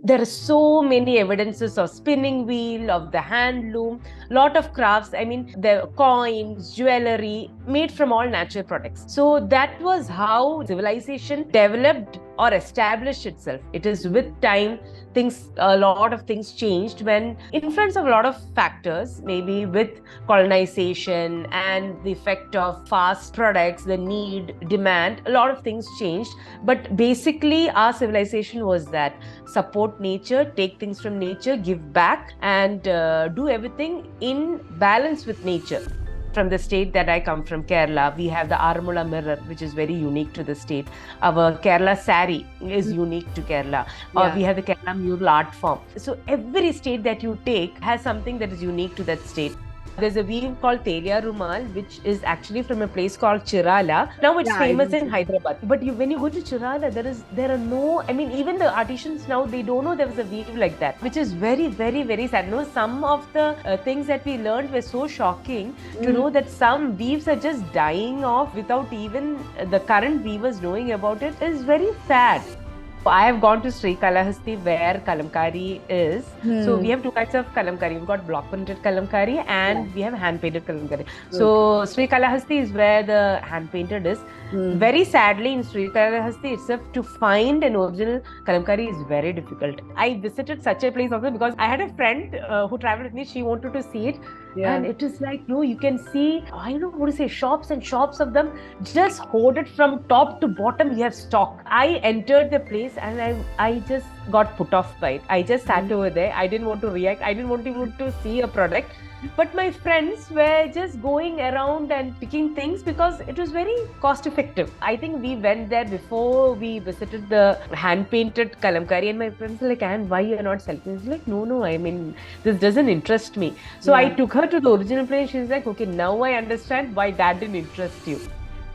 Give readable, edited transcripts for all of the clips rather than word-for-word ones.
There are so many evidences of spinning wheel, of the handloom, lot of crafts. I mean, the coins, jewelry made from all natural products. So that was how civilization developed or established itself. It is with time, a lot of things changed when influence of a lot of factors, maybe with colonization and the effect of fast products, the need, demand, a lot of things changed. But basically, our civilization was that support nature, take things from nature, give back, and do everything in balance with nature. From the state that I come from, Kerala, we have the Aramula mirror, which is very unique to the state. Our Kerala sari is unique to Kerala. Or we have the Kerala mural art form. So every state that you take has something that is unique to that state. There's a weave called Telia Rumal, which is actually from a place called Chirala. Now it's famous in Hyderabad. But when you go to Chirala, there are no, I mean, even the artisans now, they don't know there was a weave like that, which is very, very, very sad. No, some of the things that we learned were so shocking to know that some weaves are just dying off without even the current weavers knowing about it is very sad. I have gone to Sri Kalahasti where kalamkari is. So we have two kinds of kalamkari. We've got block printed kalamkari and we have hand painted kalamkari. So Sri Kalahasti is where the hand painted is. Very sadly, in Sri Kalahasti itself, to find an original kalamkari is very difficult. I visited such a place also because I had a friend who traveled with me. She wanted to see it. And it is like, you can see, I don't know what to say, shops and shops of them just hoarded from top to bottom. You have stock. I entered the place and I just got put off by it. I just sat over there. I didn't want to react. I didn't want even to see a product. But my friends were just going around and picking things because it was very cost effective. I think we went there before we visited the hand painted kalamkari, and my friends were like, "And why you're not selling?" I was like, no, I mean, this doesn't interest me. So I took her to the original place. She's like, okay, now I understand why that didn't interest you.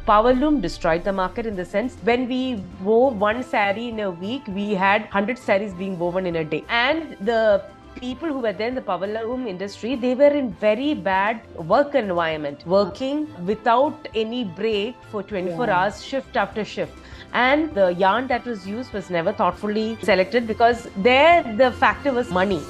Power loom destroyed the market in the sense when we wove one saree in a week, we had 100 sarees being woven in a day. And the people who were there in the power loom industry, they were in very bad work environment, working without any break for 24 hours, shift after shift. And the yarn that was used was never thoughtfully selected because there the factor was money.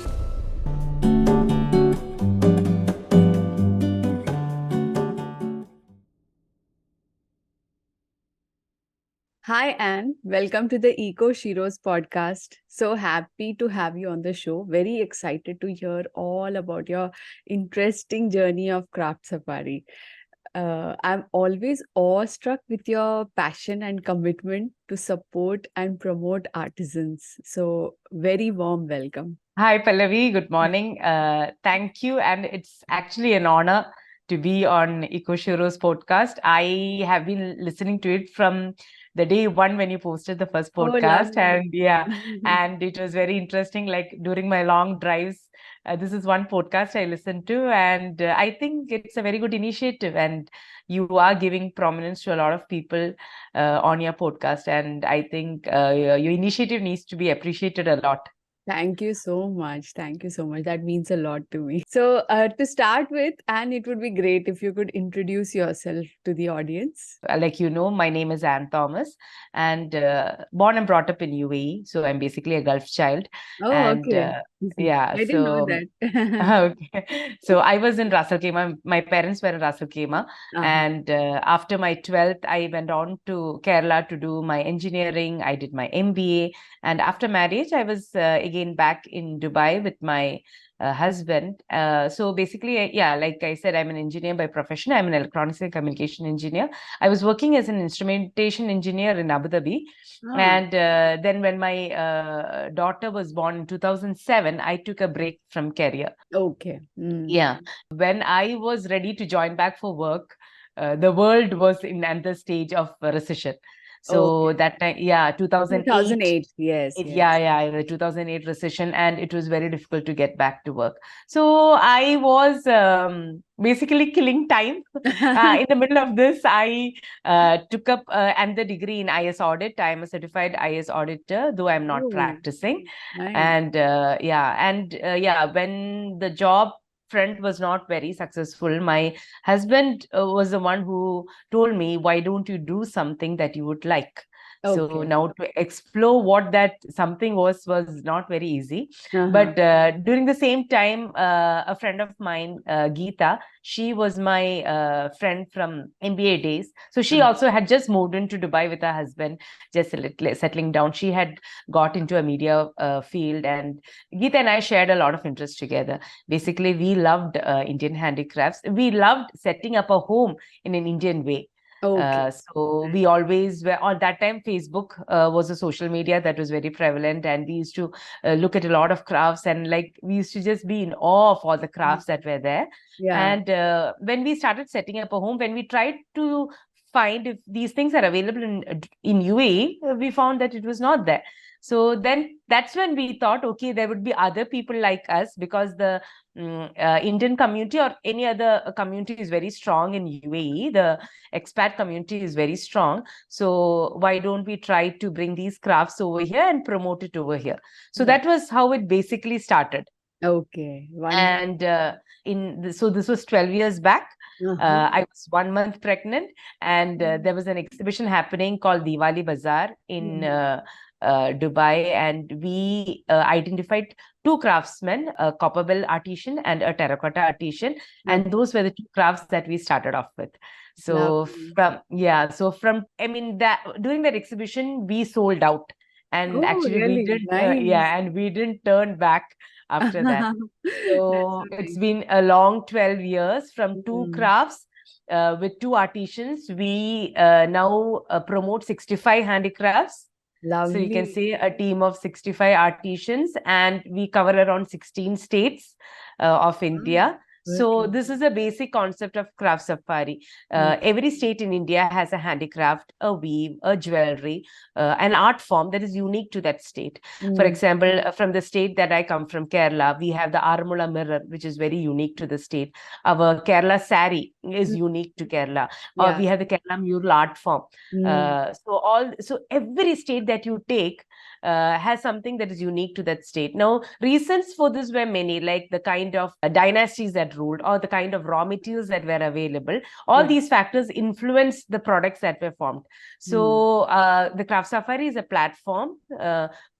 Hi, Anne. Welcome to the Eco Sheroes podcast. So happy to have you on the show. Very excited to hear all about your interesting journey of craft safari. I'm always awestruck with your passion and commitment to support and promote artisans. So, very warm welcome. Hi, Pallavi. Good morning. Thank you. And it's actually an honor to be on Eco Sheroes podcast. I have been listening to it from the day one when you posted the first podcast. And it was very interesting. Like during my long drives, this is one podcast I listened to, and I think it's a very good initiative. And you are giving prominence to a lot of people on your podcast, and I think your initiative needs to be appreciated a lot. Thank you so much. Thank you so much. That means a lot to me. So, to start with, Anne, it would be great if you could introduce yourself to the audience. Like you know, my name is Anne Thomas, and born and brought up in UAE. So I'm basically a Gulf child. Okay. I didn't know that. Okay. So I was in Ras Al Khaimah. My parents were in Ras Al Khaimah. And after my 12th, I went on to Kerala to do my engineering. I did my MBA. And after marriage, I was again back in Dubai with my husband. So basically, like I said, I'm an engineer by profession. I'm an electronics and communication engineer. I was working as an instrumentation engineer in Abu Dhabi. And then when my daughter was born in 2007, I took a break from career. Okay. Yeah. When I was ready to join back for work, the world was in another stage of recession. So that time, 2008. 2008, yes. The 2008 recession, and it was very difficult to get back to work. So I was basically killing time. In the middle of this, I took up the degree in IS audit. I am a certified IS auditor, though I'm not practicing. Nice. And when the job front was not very successful, my husband was the one who told me, why don't you do something that you would like? So Okay. now to explore what that something was not very easy. Uh-huh. But during the same time, a friend of mine, Geeta, she was my friend from MBA days. So she also had just moved into Dubai with her husband, just a little settling down. She had got into a media field, and Geeta and I shared a lot of interest together. Basically, we loved Indian handicrafts. We loved setting up a home in an Indian way. Okay. So we always were, on that time Facebook was a social media that was very prevalent, and we used to look at a lot of crafts, and like we used to just be in awe of all the crafts that were there. Yeah. And when we started setting up a home, when we tried to find if these things are available in UAE, we found that it was not there. So then that's when we thought, okay, there would be other people like us, because the Indian community or any other community is very strong in UAE. The expat community is very strong. So why don't we try to bring these crafts over here and promote it over here? So that was how it basically started. Okay. Wonderful. And so this was 12 years back. Uh-huh. I was 1 month pregnant, and there was an exhibition happening called Diwali Bazaar in Dubai, and we identified two craftsmen, a copper bell artisan and a terracotta artisan, and those were the two crafts that we started off with. So from I mean, that during that exhibition we sold out, and Oh, actually we really? did Nice. and we didn't turn back after that. That's So so it's nice. been a long 12 years from two Mm. crafts. With two artisans, we now promote 65 handicrafts. So you can Lovely. say a team of 65 artisans, and we cover around 16 states of India. So Okay. this is a basic concept of craft safari. Every state in India has a handicraft, a weave, a jewelry, an art form that is unique to that state. For Mm. example, from the state that I come from, Kerala, we have the Armula mirror, which is very unique to the state. Our Kerala sari is unique to Kerala. Or Yeah. we have the Kerala mural art form. Mm. So every state that you take has something that is unique to that state. Now, reasons for this were many, like the kind of dynasties that ruled, or the kind of raw materials that were available. All Yeah. these factors influenced the products that were formed. So the Craft Safari is a platform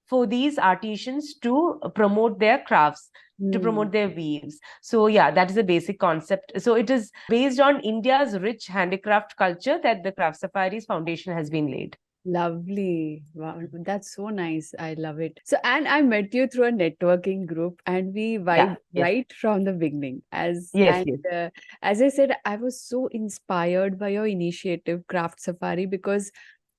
for these artisans to promote their crafts, to promote their weaves. So yeah, that is a basic concept. So it is based on India's rich handicraft culture that the Craft Safari's foundation has been laid. Lovely. Wow, that's so nice. I love it. So, and I met you through a networking group, and we Yeah, vibed yes, right from the beginning. yes, yes. As I said, I was so inspired by your initiative, Craft Safari, because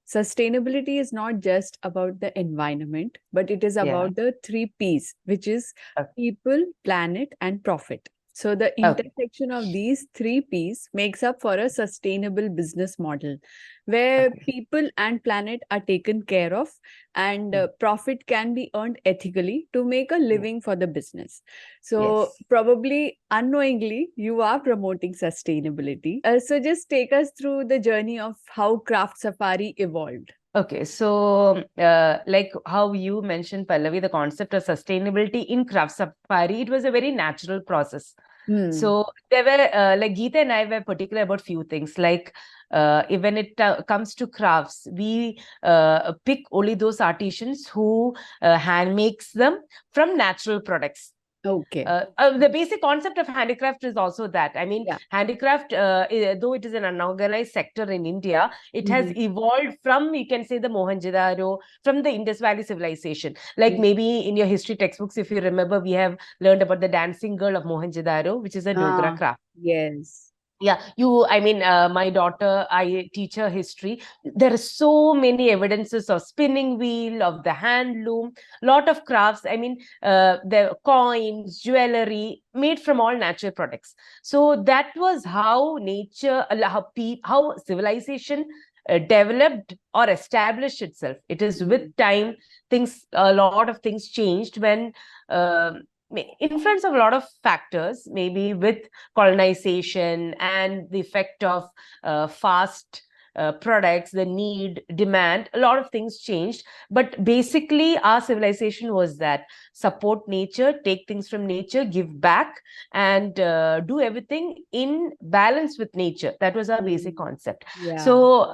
sustainability is not just about the environment, but it is Yeah. about the three P's, which is Okay. people, planet, and profit. So the Okay. intersection of these three P's makes up for a sustainable business model where Okay. people and planet are taken care of, and profit can be earned ethically to make a living for the business. So Yes. probably unknowingly, you are promoting sustainability. So just take us through the journey of how Craft Safari evolved. Okay, so like how you mentioned, Pallavi, the concept of sustainability in Craft Safari, it was a very natural process. So there were, like Geeta and I were particular about few things. Like when it comes to crafts, we pick only those artisans who hand makes them from natural products. Okay. The basic concept of handicraft is also that. I mean, Yeah. handicraft, though it is an unorganized sector in India, it has Mhm. evolved from, you can say, the Mohenjo-daro, from the Indus Valley civilization. Like maybe in your history textbooks, if you remember, we have learned about the dancing girl of Mohenjo-daro, which is a Dogra Ah, craft. yes. Yeah, I mean, my daughter, I teach her history. There are so many evidences of spinning wheel, of the handloom, lot of crafts. I mean, the coins, jewelry made from all natural products. So that was how nature, how civilization developed or established itself. It is with time, a lot of things changed when influence of a lot of factors, maybe with colonization and the effect of fast products, the need, demand, a lot of things changed. But basically, our civilization was that support nature, take things from nature, give back, and do everything in balance with nature. That was our basic concept. Yeah. So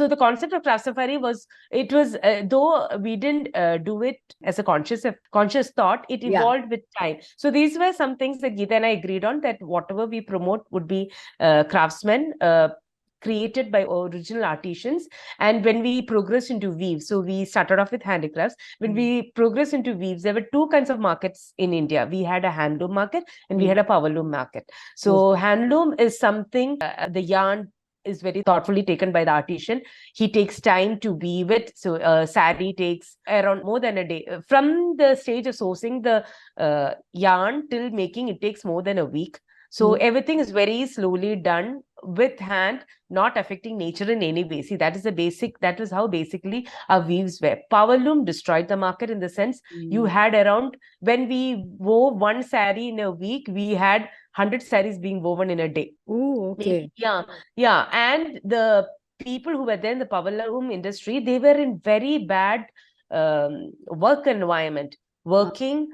the concept of craft safari was, it was, though we didn't do it as a conscious thought, it evolved with time. So these were some things that Geeta and I agreed on, that whatever we promote would be craftsmen, created by original artisans. And when we progressed into weaves, so we started off with handicrafts. When we progressed into weaves, there were two kinds of markets in India. We had a handloom market and we had a powerloom market. So handloom is something, the yarn is very thoughtfully taken by the artisan. He takes time to weave it. So sari takes around more than a day. From the stage of sourcing the yarn till making, it takes more than a week. So everything is very slowly done with hand, not affecting nature in any way. See, that is the basic, that is how basically our weaves were. Powerloom destroyed the market in the sense you had around, when we wove one sari in a week, we had 100 saris being woven in a day. Oh, okay. Yeah. And the people who were there in the powerloom industry, they were in very bad work environment, working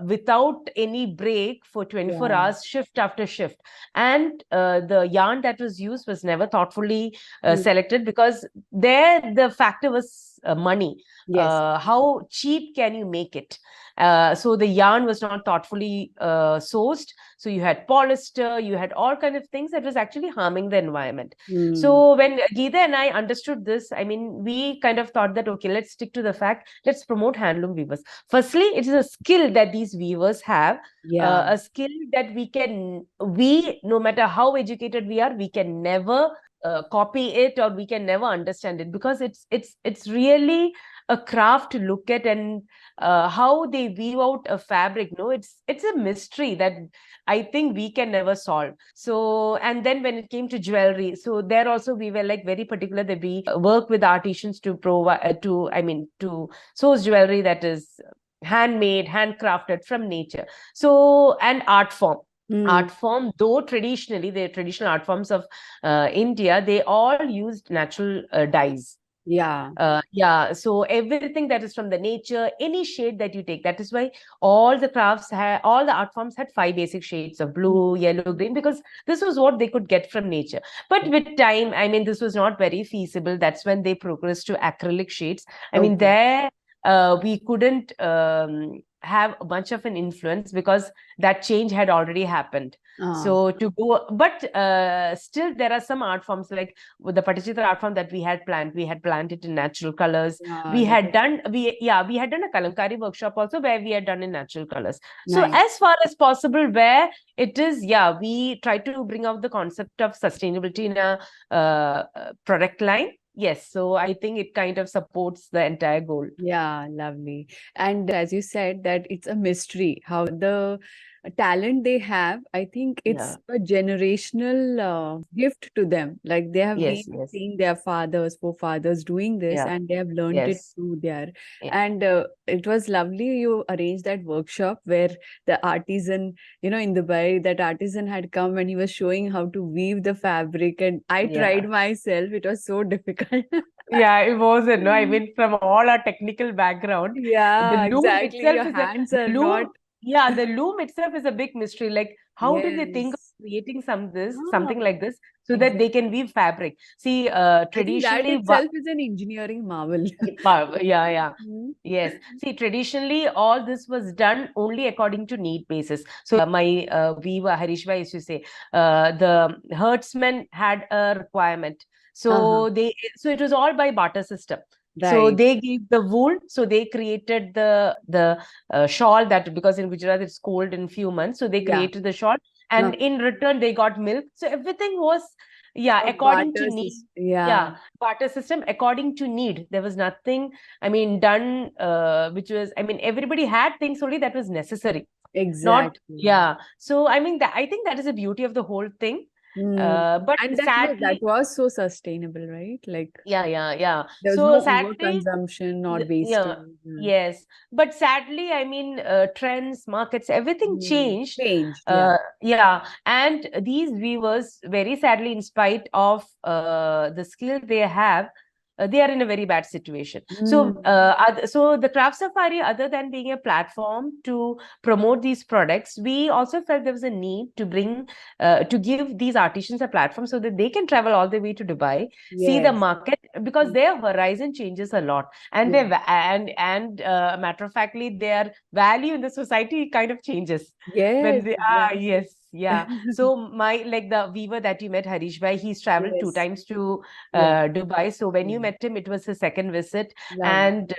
without any break for 24 hours, shift after shift. And the yarn that was used was never thoughtfully selected, because there the factor was money. How cheap can you make it? So the yarn was not thoughtfully sourced. So you had polyester, you had all kind of things that was actually harming the environment. So when Geeta and I understood this, I mean, we kind of thought that, okay, let's stick to the fact, let's promote handloom weavers. Firstly, it is a skill that these weavers have, a skill that we, no matter how educated we are, we can never copy it, or we can never understand it, because it's really a craft to look at. And how they weave out a fabric, it's a mystery that I think we can never solve. So, and then when it came to jewelry, so there also we were like very particular that we work with artisans to provide to source jewelry that is handmade, handcrafted from nature. So, and art form, though traditionally the traditional art forms of India, they all used natural dyes. So everything that is from the nature, any shade that you take, that is why all the art forms had 5 basic shades of blue, yellow, green, because this was what they could get from nature. But with time, I mean, this was not very feasible. That's when they progressed to acrylic shades. I mean, there we couldn't have much of an influence, because that change had already happened. So to go, but still there are some art forms, like with the Patachitra art form that we had planned it in natural colors. We had done a Kalamkari workshop also, where we had done in natural colors. So as far as possible, where it is, we try to bring out the concept of sustainability in a product line. Yes, so I think it kind of supports the entire goal. Yeah, lovely. And as you said, that it's a mystery how the talent they have. I think it's a generational gift to them. Like they have been seeing their forefathers doing this, and they have learned it through their. And it was lovely. You arranged that workshop where the artisan, in Dubai, that artisan had come and he was showing how to weave the fabric. And I tried myself. It was so difficult. It wasn't. No, I mean, from all our technical background, the loom exactly. itself Your is hands are not. The loom itself is a big mystery. Like, how did they think of creating something like this, so that they can weave fabric? See, traditionally, I think that itself is an engineering marvel. Yes. See, traditionally, all this was done only according to need basis. So my weaver, Harishbhai, used to say, the herdsmen had a requirement. So so it was all by barter system. So they gave the wool, so they created the shawl, that because in Gujarat it's cold in few months, so they created the shawl, and in return they got milk. So everything was according to need. Barter system according to need. There was nothing, I mean, done which was, I mean, everybody had things only that was necessary. Exactly. So I mean, I think that is the beauty of the whole thing. But And that sadly, was so sustainable, right? Like yeah. there was So no sadly, overconsumption or yeah, wastage. yes. But sadly, I mean, trends, markets, everything changed. Changed, yeah. Yeah. And these weavers, very sadly, in spite of the skill they have, they are in a very bad situation. So, so the craft safari, other than being a platform to promote these products, we also felt there was a need to bring, to give these artisans a platform so that they can travel all the way to Dubai, see the Yes. market, because their horizon changes a lot, and Yeah. matter of factly, their value in the society kind of changes when Yes, they exactly. yes, yeah. So my, like the weaver that you met, Harish bhai, he's traveled two Yes. times to Yeah. Dubai. So when you Yeah. met him, it was his second visit. Lovely. And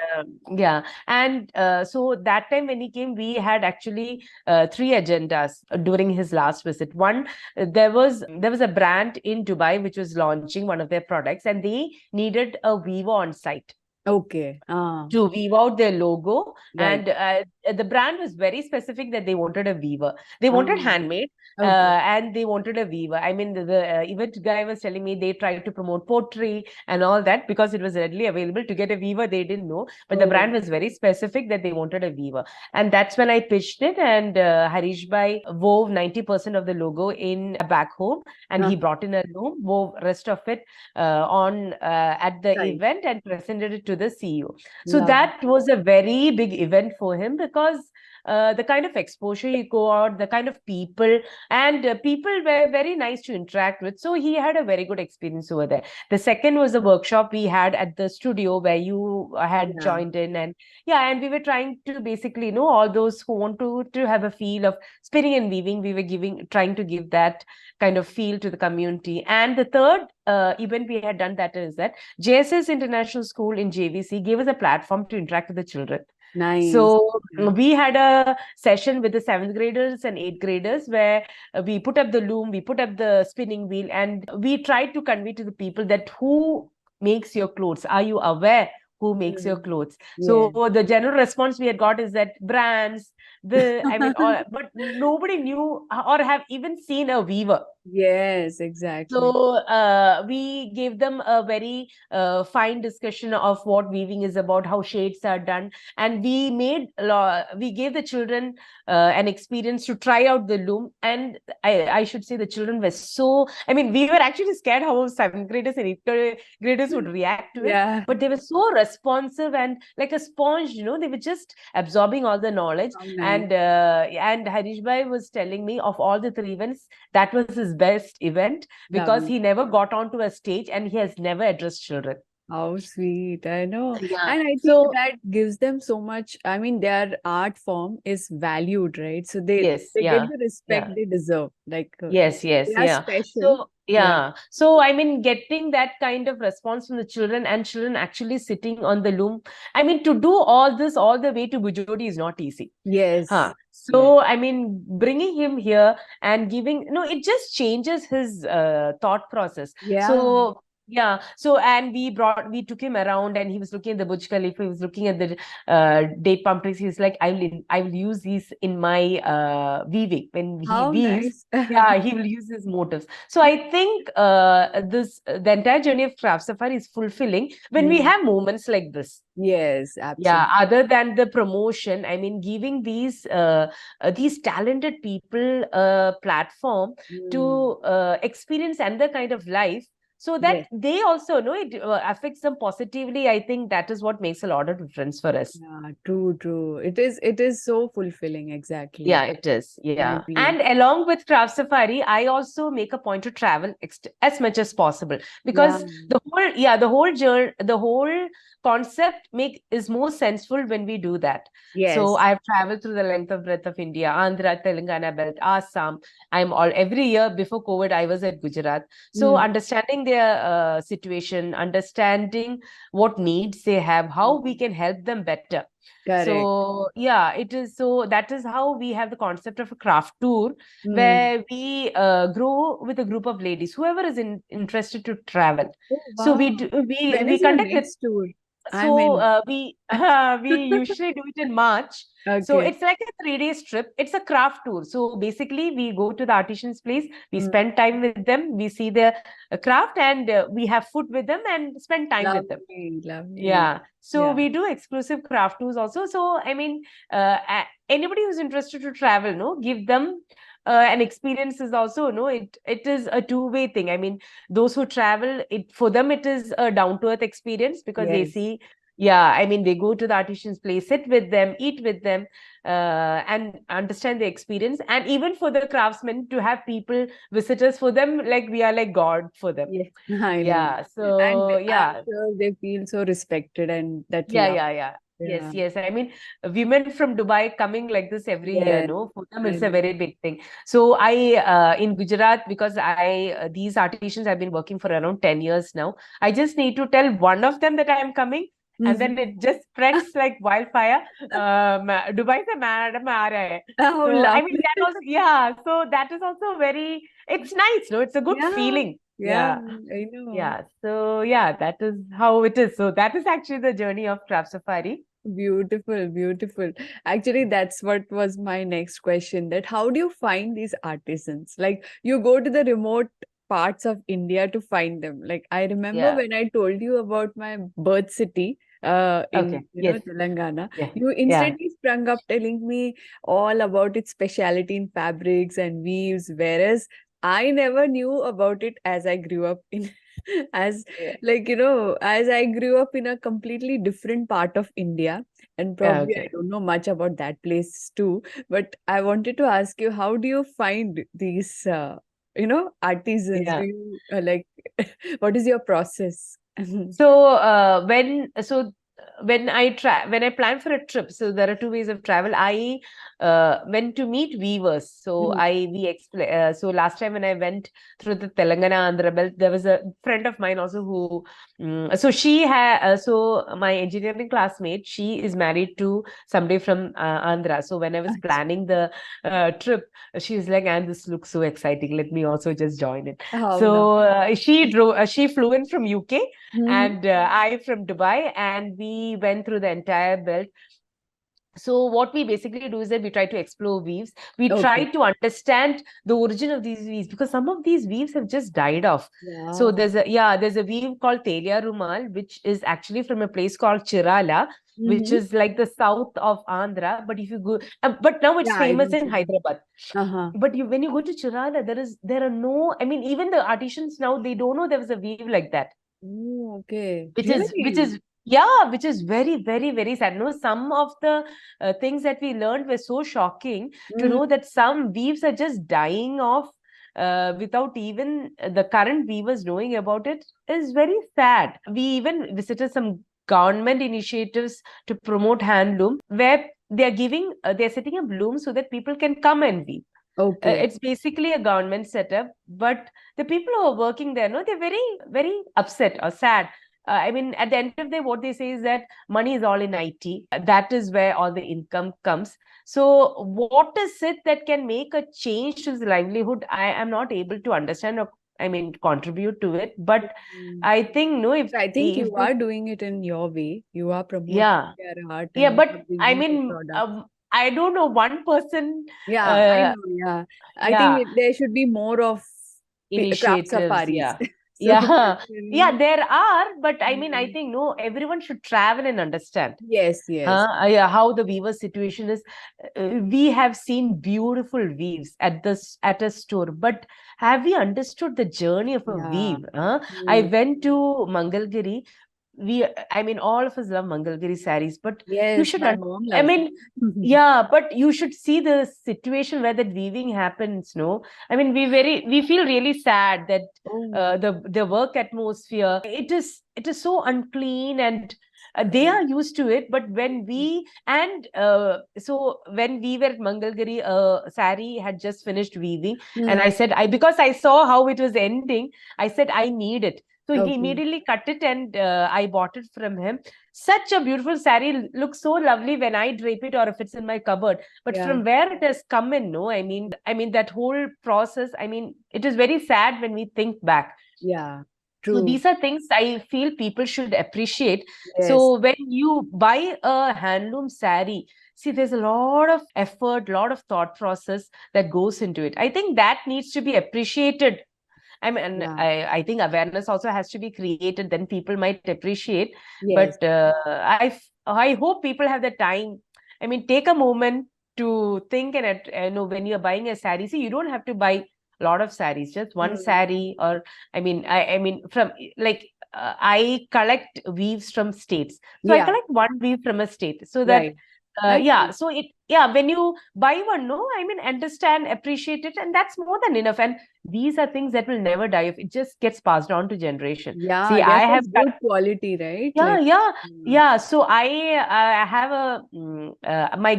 yeah, and so that time when he came, we had actually three agendas during his last visit. One, there was a brand in Dubai which was launching one of their products, and they needed a weaver on site Okay. to weave out their logo. Right. And the brand was very specific that they wanted a weaver. They wanted Ah, handmade, okay. and they wanted a weaver. I mean, the event guy was telling me they tried to promote pottery and all that because it was readily available. To get a weaver, they didn't know, but the Oh, brand was very specific that they wanted a weaver. And that's when I pitched it, and Harish bhai wove 90% of the logo in back home, and he uh, brought in a loom, wove rest of it on at the right. event, and presented it to the CEO. So Love. that was a very big event for him, because the kind of exposure you go out, the kind of people, and people were very nice to interact with. So he had a very good experience over there. The second was a workshop we had at the studio where you had Yeah. joined in, and yeah, and we were trying to basically, all those who want to have a feel of spinning and weaving, we were trying to give that kind of feel to the community. And the third event we had done, that is that JSS International School in JVC gave us a platform to interact with the children. Nice. So Yeah. we had a session with the seventh graders and eighth graders where we put up the loom, we put up the spinning wheel, and we tried to convey to the people that who makes your clothes. Are you aware who makes your clothes? Yeah. So the general response we had got is that brands, but nobody knew or have even seen a weaver. Yes, exactly. So we gave them a very fine discussion of what weaving is about, how shades are done, and we gave the children an experience to try out the loom. And I should say the children were so. I mean, we were actually scared how seventh graders and eighth graders would react to it, Yeah. but they were so responsive and like a sponge. They were just absorbing all the knowledge. How nice. And Harish bhai was telling me, of all the three events, that was his best event, because Lovely. he never got onto a stage and he has never addressed children. How sweet. I know. Yeah. And I think So, that gives them so much. I mean, their art form is valued, right? So they yes, they get yeah, the respect yeah. they deserve. Like Yes, they are yeah. special. So, Yeah. yeah. So, I mean, getting that kind of response from the children, and children actually sitting on the loom. I mean, to do all this all the way to Bujodi is not easy. Huh. Yes. Yeah. So, I mean, bringing him here and giving, no, it just changes his thought process. Yeah. So, yeah. So, and we took him around, and he was looking at the Burj Khalifa, he was looking at the date palm trees. He's like, I will use these in my weaving. When he How weaves, nice. yeah, he will use his motives. So I think the entire journey of craft safari is fulfilling when we Mm. have moments like this. Yes, Yeah, absolutely. other than the promotion, I mean, giving these talented people a platform to Mm. experience another kind of life, so that Yes. they also know it affects them positively. I think that is what makes a lot of difference for us. Yeah, true, true. It is so fulfilling, exactly. Yeah, it is. I Yeah. agree. And along with Craft Safari, I also make a point to travel as much as possible, Yeah. because the whole journey, the whole concept is more senseful when we do that. So Yes. I've traveled through the length of breadth of India, Andhra, Telangana belt, Assam. Every year before COVID, I was at Gujarat. So Mm. understanding their situation, understanding what needs they have, how we can help them better. Correct. So yeah, it is. So that is how we have the concept of a craft tour, Mm. where we grow with a group of ladies, whoever is interested to travel. Oh, So we wow. do, we When we is your conduct it. next tour? I So mean, we usually do it in March. So okay. it's like a 3 day trip. It's a craft tour. So basically, we go to the artisan's place, we Mm, spend time with them, we see their craft, and we have food with them and spend time with them. lovely, lovely. Yeah. So Yeah. we do exclusive craft tours also. So I mean, anybody who's interested to travel, no, give them an experience is also, no, it is a two-way thing. I mean, those who travel, it for them it is a down-to-earth experience because they Yes. see, yeah, I mean, they go to the artisan's place, sit with them, eat with them, and understand the experience. And even for the craftsmen to have people, visitors for them, like we are like God for them. Yes, I know. Yeah. And So I'm yeah. sure they feel so respected and that Yeah, love. yeah, yeah. Yeah. Yes, yes. I mean, women from Dubai coming like this every year, Yes, no? For them, I it's a know. very big thing. So in Gujarat, because these artisans have been working for around 10 years now. I just need to tell one of them that I am coming, and then Mhm. it just spreads like wildfire. Dubai se madam aa raha hai. How So, I mean, lovely. that also, yeah. So that is also very, it's nice, no? It's a good Yeah, feeling. yeah, Yeah. I know. Yeah, so yeah, that is how it is. So that is actually the journey of Craft Safari. Beautiful, beautiful. Actually, that's what was my next question, that how do you find these artisans? Like you go to the remote parts of India to find them. Like I remember Yeah. when I told you about my birth city Okay. in Yes. Telangana, Yeah. you Yeah. instantly sprung up telling me all about its specialty in fabrics and weaves, whereas I never knew about it as I grew up in as Yeah. like as I grew up in a completely different part of India, and Yeah, probably I okay. don't know much about that place too, but I wanted to ask you, how do you find these artisans? Do Yeah. you like what is your process? So when I plan for a trip, so there are two ways of travel. I went to meet weavers. So Mhm. we explain. So last time when I went through the Telangana Andhra belt, there was a friend of mine also who. So she had. So my engineering classmate, she is married to somebody from Andhra. So when I was planning the trip, she was like, "And this looks so exciting. Let me also just join it." How lovely. So she drove. She flew in from UK Mhm. and I from Dubai, and we went through the entire belt. So what we basically do is that we try to explore weaves. We try Okay. to understand the origin of these weaves because some of these weaves have just died off. So Yeah. there's a weave called Telia Rumal, which is actually from a place called Chirala, which Mm-hmm. is like the south of Andhra. But if you go, but now it's Yeah, I famous know. in Hyderabad. Uh-huh. But when you go to Chirala, there are no. I mean, even the artisans now they don't know there was a weave like that, Oh, okay. which Really? is yeah, which is very, very, very sad. No, some of the things that we learned were so shocking to Mm. know that some weaves are just dying off without even the current weavers knowing about it is very sad. We even visited some government initiatives to promote handloom where they're setting up looms so that people can come and weave. Okay. It's basically a government setup, but the people who are working there, no, they're very, very upset or sad. I mean, at the end of the day, what they say is that money is all in IT. That is where all the income comes. So, what is it that can make a change to the livelihood? I am not able to understand or, I mean, contribute to it. But Mm. I think, no, So I think if you this, are doing it in your way. You are promoting yeah, their art yeah, and you are but I bringing their mean, products. I don't know, one person, Yeah, I uh, know. Yeah. I think yeah, there should be more of craft initiatives, safaris. yeah. So Yeah, yeah, naturally, there are, but I mean, I mm, think no, everyone should travel and understand. yes, yes. Yeah, how the weaver situation is. We have seen beautiful weaves at a store, but have we understood the journey of a Yeah. weave? Huh? I True. went to Mangalgiri. I mean, all of us love Mangalgiri saris, but you Yes, should, my mom I loves mean, it. yeah, but you should see the situation where that weaving happens, no? I mean, we feel really sad that Oh, the work atmosphere, it is so unclean and they right. are used to it, but so when we were at Mangalgiri, Sari had just finished weaving, and Mm, I said, because I saw how it was ending, I said I need it. So he okay. immediately cut it, and I bought it from him. Such a beautiful sari, looks so lovely when I drape it or if it's in my cupboard. But Yeah. from where it has come in, no, I mean that whole process. I mean, it is very sad when we think back. Yeah. So True. these are things I feel people should appreciate. Yes. So when you buy a handloom sari, see, there's a lot of effort, lot of thought process that goes into it. I think that needs to be appreciated. I mean, Yeah. I think awareness also has to be created, then people might appreciate. Yes. But I hope people have the time. I mean, take a moment to think and know when you're buying a sari. See, you don't have to buy a lot of saris, just one Hmm. sari. Or I mean, from like I collect weaves from states, so I Yeah. collect one weave from a state, so that Right. That's yeah. good. So when you buy one, no, I mean, understand, appreciate it, and that's more than enough. And these are things that will never die if it just gets passed on to generation. See, Yeah, they're I have such good quality, right? yeah, Like, yeah, mm, yeah. So I have my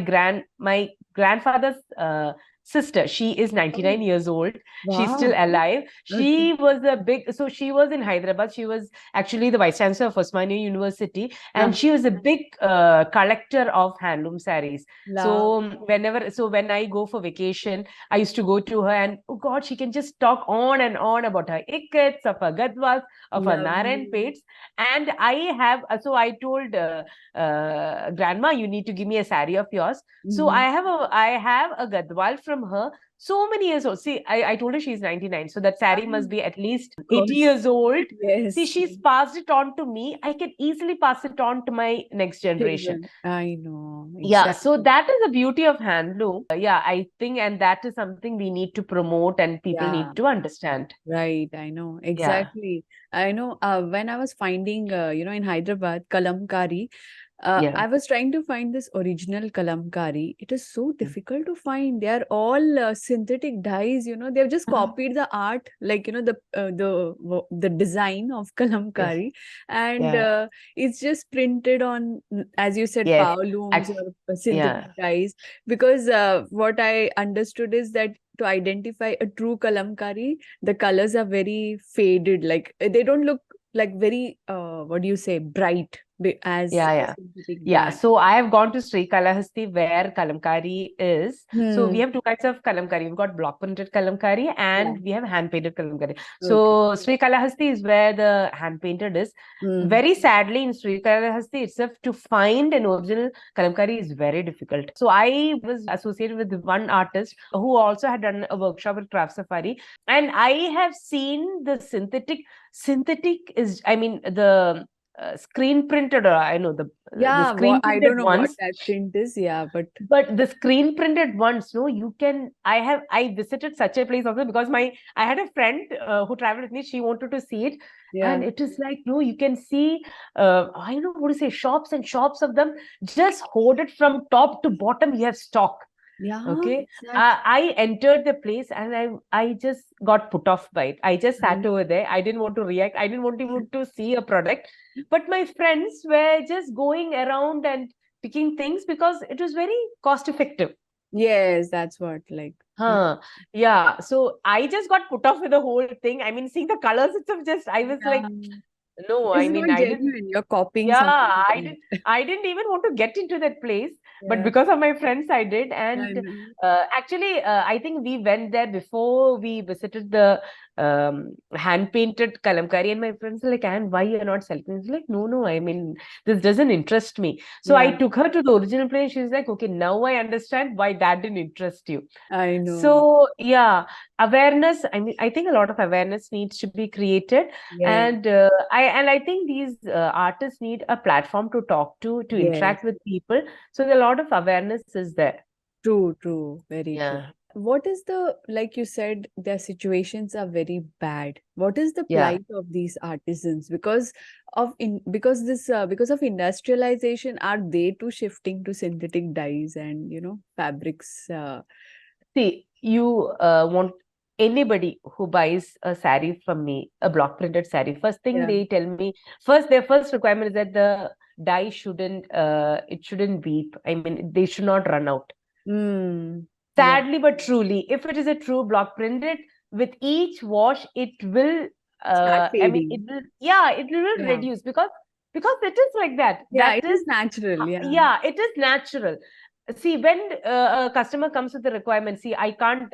grandfather's sister. She is oh, 99 years old. She's still wow. alive. Okay. She was so she was in Hyderabad. She was actually the vice chancellor of Osmania University, and Uh-huh. she was a big collector of handloom saris. Love. So when I go for vacation, I used to go to her, and oh God, she can just talk on and on about her ikats, of her gadwas, of her naran Lovely. pates. And I have, so I told grandma, you need to give me a sari of yours. So Mm-hmm. I have a gadwal from her, so many years old. See, I told her she's 99, so that sari must be at least Of 80 course. years old. See, Yes. she's passed it on to me. I can easily pass it on to my next generation. Children. I know. Yeah, so Exactly. that is the beauty of handloom. Yeah, I think, and that is something we need to promote and people Yeah. need to understand. Right, I know Yeah, exactly. I know when I was finding, in Hyderabad, kalamkari, yeah. I was trying to find this original kalamkari. It is so difficult to find. They are all synthetic dyes. They've just Ah, copied the art, like the design of yes, kalamkari, and yeah, it's just printed on, as you said, yes. looms Ac- or synthetic yeah. dyes. Because what I understood is that to identify a true kalamkari, the colors are very faded. Like they don't look like very what do you say, bright as Yeah, a yeah. synthetic Yeah, dye. so I have gone to Sri Kalahasti where kalamkari is. So we Hmm. have two kinds of kalamkari. We've got block printed kalamkari Yeah. and we have hand painted kalamkari. Okay. So Sri Kalahasti is where the hand painted is. Hmm. Very sadly, in Sri Kalahasti itself, to find an original kalamkari is very difficult. So I was associated with one artist who also had done a workshop at Craft Safari, and I have seen the synthetic is, I mean, the screen printed, or I know the Yeah. screen I printed don't know what ones, that print is. Yeah, but but the screen printed ones, no, you can. I visited such a place also because I had a friend who traveled with me. She wanted to see it, yeah. and it is like, no, you can see. I don't know what to say, shops and shops of them just hoarded from top to bottom. You have stock. Yeah, Okay. exactly. I entered the place and I just got put off by it. I just sat I over there. I didn't want to react. I didn't want even to see a product. But my friends were just going around and picking things because it was very cost effective. Yes, that's what like. Mm, Huh. Yeah. So I just got put off with the whole thing. I mean, seeing the colors itself, just I was like, yeah. no, It I is mean, not I didn't. genuine. You're copying Yeah, something different. I didn't even want to get into that place, but Yeah, because of my friends, I did. I And know. actually, I think we went there before we visited the hand painted kalamkari, and my friends were like, "And why you're not selling?" It's like, "No, no, I mean, this doesn't interest me." So I Yeah, took her to the original place. She's like, "Okay, now I understand why that didn't interest you." I know. So yeah, awareness. I mean, I think a lot of awareness needs to be created, Yes, and I think these artists need a platform to talk to yes. interact with people. So a lot of awareness is there. True, true, very true. Yeah, What is like you said, their situations are very bad. What is the yeah. plight of these artisans? Because of industrialization, are they too shifting to synthetic dyes and fabrics? See, you want anybody who buys a sari from me, a block printed sari. First thing Yeah. they tell me, their first requirement is that the dye shouldn't, it shouldn't weep. I mean, they should not run out. Mm, yeah. Sadly but truly, if it is a true block printed, with each wash, it will, Start I mean, fading. it will Yeah. reduce because it is like that. Yeah, That it is, is natural. Yeah. yeah, it is natural. See, when a customer comes with the requirement, see, I can't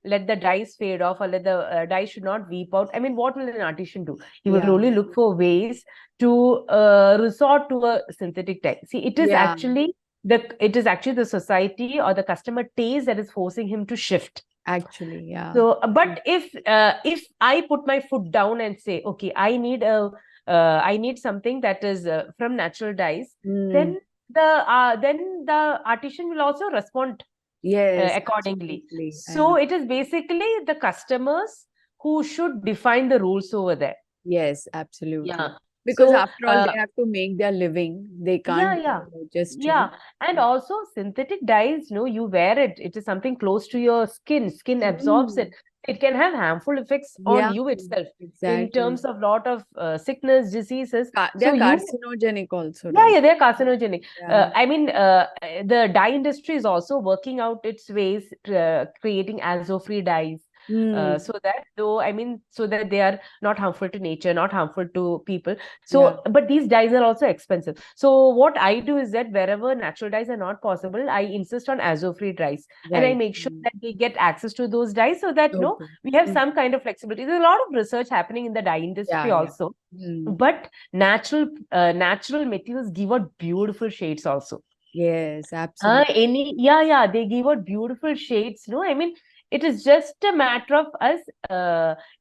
let the dyes fade off, or let the dyes should not weep out. I mean, what will an artisan do? He will Yeah. only look for ways to resort to a synthetic dye. See, it is Yeah. actually the society or the customer taste that is forcing him to shift. Actually, yeah. So, but if I put my foot down and say, okay, I need something that is from natural dyes, then the artisan will also respond Yes, accordingly. absolutely. So it is basically the customers who should define the rules over there. Yes, absolutely. Yeah. Because So after all, they have to make their living. They can't just, and also synthetic dyes, you wear it. It is something close to your skin. Skin absorbs it. It can have harmful effects on Yeah, you itself in exactly. terms of lot of sickness, diseases. They're So carcinogenic also, right? yeah, they're carcinogenic. Yeah. I mean, the dye industry is also working out its ways, creating azo-free dyes. So that they are not harmful to nature, not harmful to people. So, but these dyes are also expensive. So what I do is that wherever natural dyes are not possible, I insist on azo-free dyes, and I make sure that they get access to those dyes, so that we have some kind of flexibility. There's a lot of research happening in the dye industry also. But natural materials give out beautiful shades also. Yes, absolutely. They give out beautiful shades. I mean, it is just a matter of us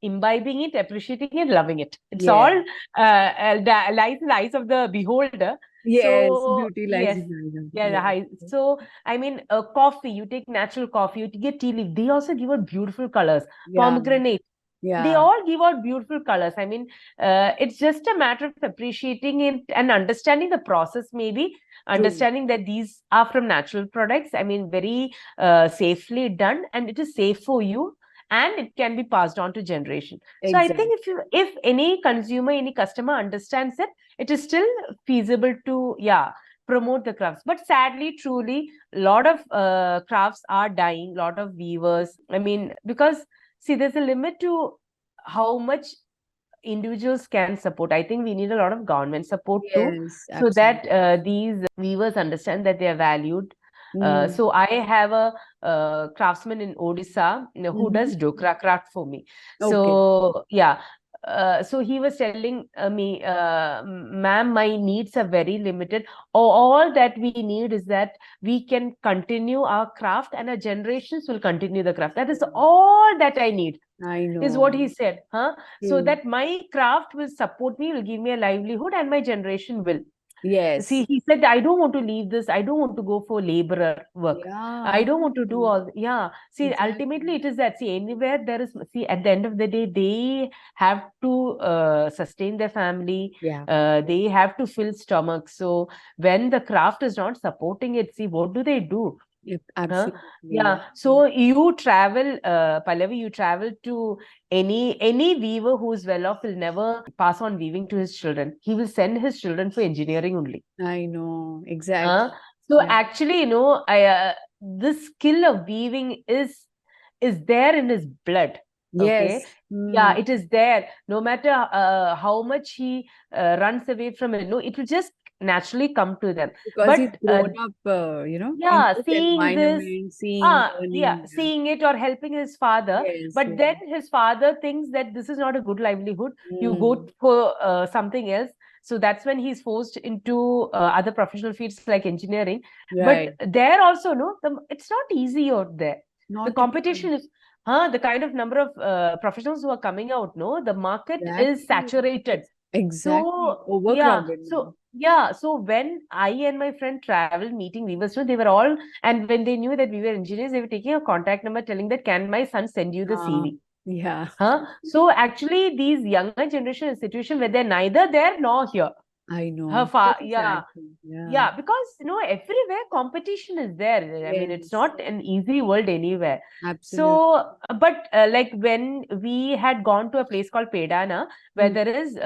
imbibing it, appreciating it, loving it. It's all lies in the eyes of the beholder. Yes, So beauty lies in the eyes. So I mean, coffee. You take natural coffee. You get tea leaf. They also give out beautiful colors. Pomegranate. They all give out beautiful colors. I mean, it's just a matter of appreciating it and understanding the process, maybe understanding that these are from natural products. I mean, very safely done, and it is safe for you, and it can be passed on to generation. So I think if any consumer, any customer understands it is still feasible to promote the crafts. But sadly, truly, a lot of crafts are dying, a lot of weavers. I mean, because see, there's a limit to how much individuals can support. I think we need a lot of government support too, so that these weavers understand that they are valued. So I have a craftsman in Odisha who does dokra craft for me. So so he was telling me, ma'am, my needs are very limited. All that we need is that we can continue our craft and our generations will continue the craft. That is all that I need. I know. Is what he said. So that my craft will support me, will give me a livelihood, and my generation will. Yes. See, he said, I don't want to leave this. I don't want to go for laborer work. I don't want to do all. See, ultimately it is that. See, anywhere there is. See, at the end of the day, they have to sustain their family. They have to fill stomach. So when the craft is not supporting it, see, what do they do? Absolutely. So you travel, Pallavi, you travel to any weaver who's well off will never pass on weaving to his children. He will send his children for engineering only. I know, exactly. So actually, this skill of weaving is there in his blood. Okay. It is there. No matter how much he runs away from it, it will just naturally come to them. Because he's grown up, in this environment, seeing it or helping his father. But then his father thinks that this is not a good livelihood. You go for something else. So that's when he's forced into other professional fields like engineering. But there also, it's not easy out there. The competition is the kind of number of professionals who are coming out. The market is saturated. So overcrowded. So when I and my friend traveled meeting weavers, they were all, and when they knew that we were engineers, they were taking a contact number telling that, can my son send you the CV? So actually these younger generation is a situation where they're neither there nor here. I know. Because everywhere competition is there. I mean, it's not an easy world anywhere. Absolutely. So, but like when we had gone to a place called Pedana, where there is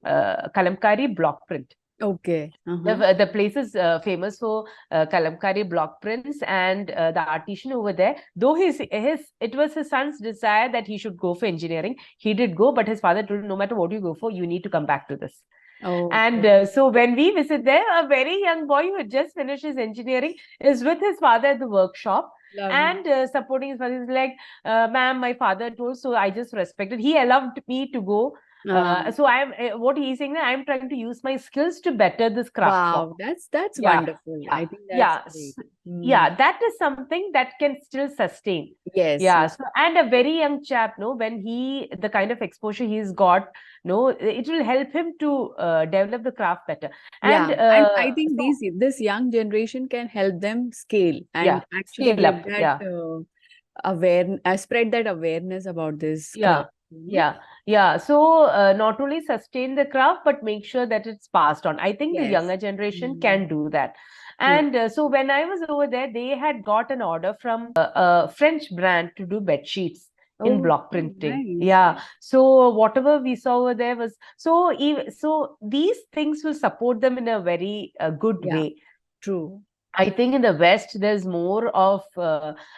Kalamkari block print. The place is famous for Kalamkari block prints, and the artisan over there, though it was his son's desire that he should go for engineering, he did go, but his father told him, no matter what you go for, you need to come back to this. And so when we visit there, a very young boy who had just finished his engineering is with his father at the workshop. Lovely. and supporting his father. He's like, ma'am, my father told, so I just respected. He allowed me to go. Uh, So I'm what he's saying that I'm trying to use my skills to better this craft form. wow, that's Yeah, wonderful. yeah, I think that's yeah, great. Mm. yeah. That is something that can still sustain. Yes, Yeah. yes. So, and a very young chap, no, when the kind of exposure he's got, no, it will help him to develop the craft better. And Yeah, and I think so, this young generation can help them scale yeah, and actually scale get up. that Yeah. spread that awareness about this Yeah, craft. yeah, yeah. So not only sustain the craft, but make sure that it's passed on. I think the Yes. younger generation Mm, can do that. true. And so when I was over there, they had got an order from a French brand to do bed sheets in Oh, block printing. nice. Yeah. So whatever we saw over there was so these things will support them in a very good Yeah, way. true. I think in the West, there's more of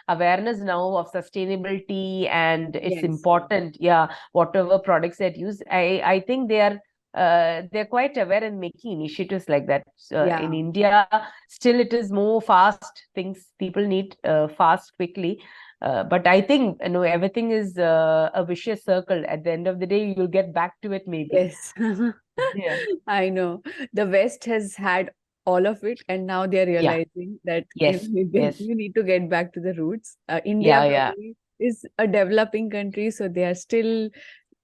awareness now of sustainability, and it's Yes. important. Yeah, whatever products that use, I think they're quite aware and making initiatives like that. In Yeah. India, still it is more fast things. People need fast quickly. But I think everything is a vicious circle. At the end of the day, you'll get back to it maybe. Yes. Yeah. I know. The West has had all of it, and now they're Yeah. realizing that Yes. Yes. you need to get back to the roots. India Yeah. Yeah. probably is a developing country, so they are still,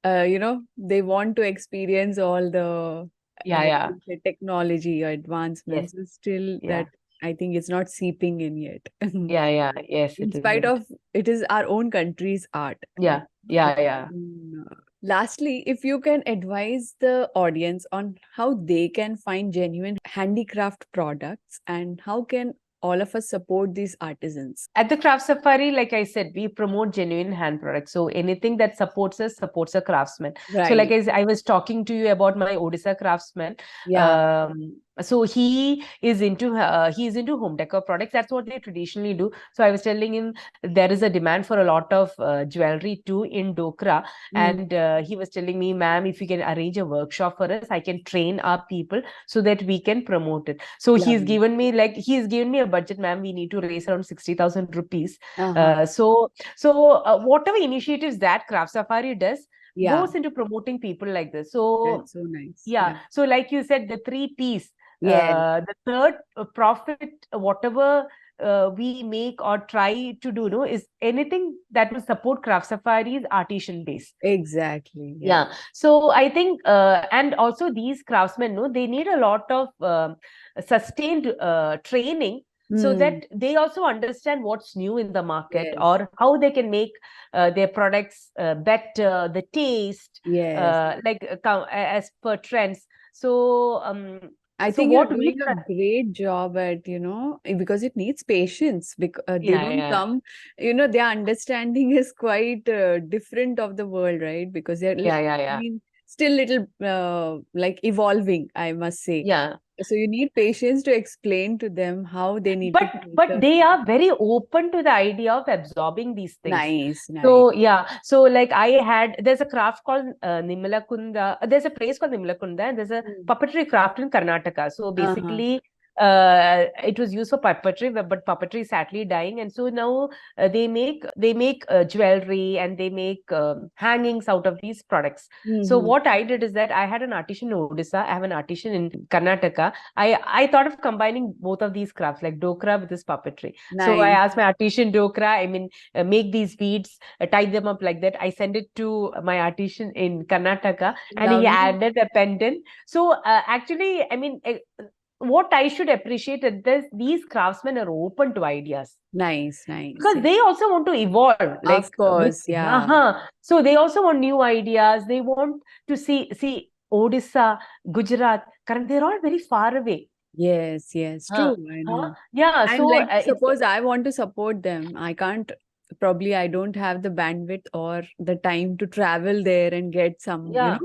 they want to experience all the Yeah. what Yeah. you say, technology or Yes. advancements. It's still Yeah. that I think it's not seeping in yet. Yeah, yeah, yes, In it spite isn't. of it is our own country's art. Yeah, yeah, yeah. Mm. Lastly, if you can advise the audience on how they can find genuine handicraft products and how can all of us support these artisans? At the craft safari, like I said, we promote genuine hand products. So anything that supports us supports a craftsman. So like Right. I was talking to you about my Odisha craftsman. Yeah. So he is into home decor products. That's what they traditionally do. So I was telling him there is a demand for a lot of jewelry too in Dokra, Mm. and he was telling me, ma'am, if you can arrange a workshop for us, I can train our people so that we can promote it. So Lovely. he's given me a budget, ma'am. We need to raise around 60,000 rupees. Uh-huh. So whatever initiatives that Craft Safari does Yeah. goes into promoting people like this. So That's so nice. yeah, Yeah. so like you said, the three P's, Yes. the third profit, whatever we make or try to do, no, is anything that will support Craft Safari's artisan base. Exactly. Yeah. Yeah. So I think, and also these craftsmen, no, they need a lot of sustained training so Mm. that they also understand what's new in the market Yes. or how they can make their products better, the taste, Yes. as per trends. So, I so think you're what we doing a great job at, because it needs patience because they yeah, don't yeah, come, their understanding is quite different of the world, right? Because yeah, yeah, I yeah, mean, still little like evolving, I must say. yeah. So you need patience to explain to them how they need to But cater they to. are very open to the idea of absorbing these things. Nice, nice. So yeah, so like there's a craft called Nimalakunda. There's a place called Nimalakunda, and there's a Mm. puppetry craft in Karnataka. So Uh-huh. basically, it was used for puppetry, but puppetry is sadly dying, and so now they make jewelry, and they make hangings out of these products. So Mm-hmm. what I did is that I had an artisan in Odisha, I have an artisan in Karnataka. I thought of combining both of these crafts, like dokra with this puppetry. So I Nice. asked my artisan dokra, make these beads, tie them up like that. I send it to my artisan in Karnataka, and he Lovely. added a pendant. So actually, what I should appreciate is this: these craftsmen are open to ideas Nice, nice. because Yeah. they also want to evolve, Of like with course, yeah. so they also want new ideas. They want to see Odisha, Gujarat, Karan, they're all very far away. Yes, yes, Huh, true. I huh? know. Yeah, And so like, it's suppose I want to support them, probably I don't have the bandwidth or the time to travel there and get some, yeah,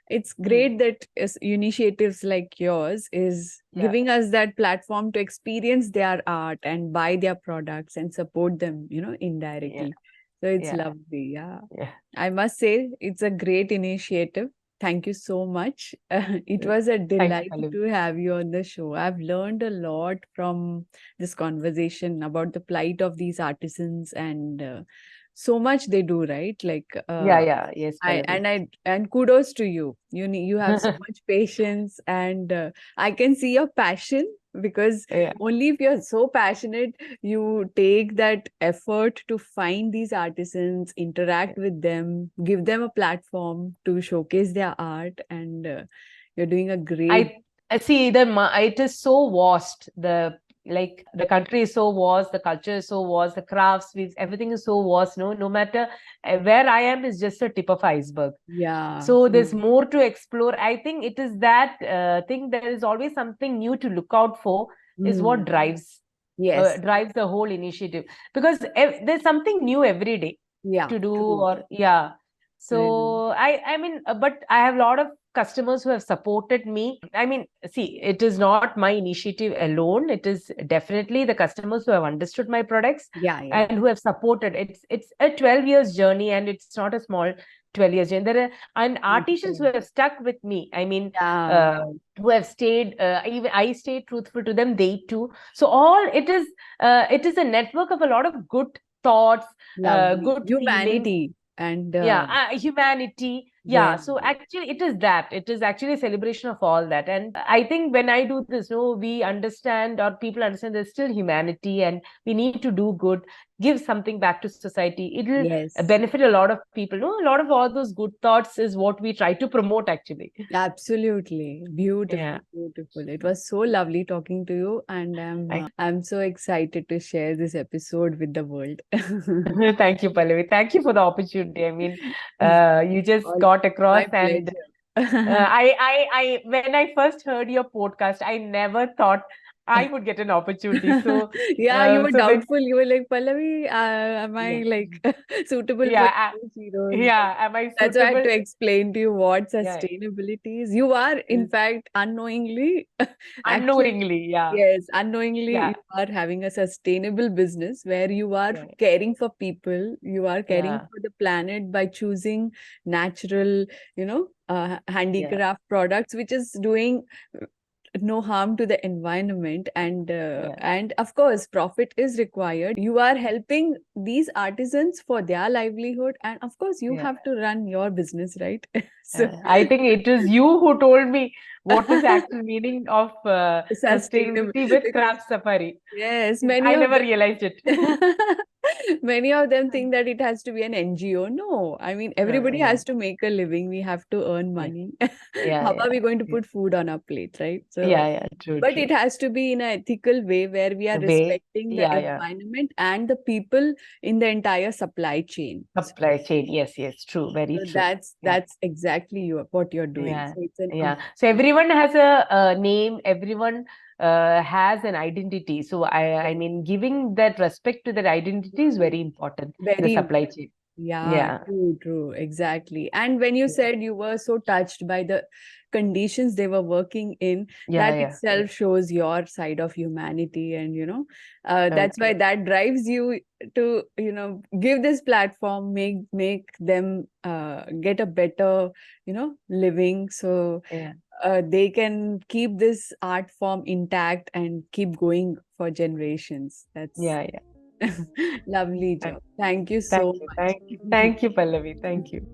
it's mm, great that initiatives like yours is yeah, giving us that platform to experience their art and buy their products and support them, yeah, indirectly. So it's yeah, lovely. Yeah. yeah, I must say it's a great initiative. thank you so much. It was a Thank you, delight Pallavi. to have you on the show. I've learned a lot from this conversation about the plight of these artisans and so much they do, right? Like Yes, I Pallavi. and kudos to you. You have so much patience, and I can see your passion, because Yeah. only if you're so passionate, you take that effort to find these artisans, interact with them, give them a platform to showcase their art, and you're doing a great. I see it is so vast. The country is so vast, the culture is so vast, the crafts, everything is so vast. No matter where I am is just a tip of iceberg. Yeah, So there's true. more to explore. I think it is that thing. There is always something new to look out for. Is what Mm, yes, drives the whole initiative, because there's something new every day yeah, to do. true. Or yeah, Mm, so I mean, but I have a lot of customers who have supported me. I mean, see, it is not my initiative alone. It is definitely the customers who have understood my products yeah, yeah, and who have supported. It's a 12 years journey, and it's not a small 12 years journey. There are and artisans who okay. have stuck with me. I mean, Yeah, uh, who have stayed. Even I stayed truthful to them. They too. So all it is a network of a lot of good thoughts, lovely. good feelings. Humanity and Yeah, humanity. Yeah, yeah. so actually it is actually a celebration of all that. And I think when I do this, no, we understand, or people understand, there's still humanity and we need to do good, give something back to society. It'll Yes, benefit a lot of people. No, a lot of all those good thoughts is what we try to promote actually. absolutely. Beautiful, Yeah. beautiful. It was so lovely talking to you, and I'm so excited to share this episode with the world. Thank you, Pallavi. Thank you for the opportunity. I mean, you just All got across, my and pleasure. when I first heard your podcast, I never thought I would get an opportunity. So, Yeah, you were so when doubtful. You were like, Pallavi, am yeah, I like suitable for yeah, heroes? yeah, am I That's why I had suitable? to explain to you what Yeah, sustainability is. You are, in fact, unknowingly, actually, unknowingly, yeah, yes, unknowingly, yeah, you are having a sustainable business where you are yeah, caring for people, you are caring yeah, for the planet by choosing natural, yeah, handicraft products, which is doing no harm to the environment, yeah, and of course profit is required. You are helping these artisans for their livelihood, and of course you yeah. have to run your business, right? So I think it is you who told me what is the actual meaning of sustainable, sustainability with because craft safari. yes, many I of never them realized it. many of them think that it has to be an NGO. No, I mean, everybody Yeah, has to make a living. We have to earn yeah, money. yeah, How are yeah, we going to yeah, put food on our plate, right? So, yeah, true, but it true. has to be in an ethical way where we are Way, respecting the yeah. environment and the people in the entire supply chain. Supply chain, yes, true, very So true. that's Yeah, that's exactly what you're doing. yeah, So it's an yeah. So everyone has a name, everyone has an identity. So I mean, giving that respect to that identity is very important in the very supply important. chain. Yeah, Yeah, true, exactly. And when you yeah, said you were so touched by the conditions they were working in, yeah, that yeah. itself shows your side of humanity. And, that's why Okay. that drives you to, give this platform, make them get a better, living. So Yeah, they can keep this art form intact and keep going for generations. That's yeah, yeah. lovely Thank job. Thank you thank so you, much. thank you, Pallavi. Thank you.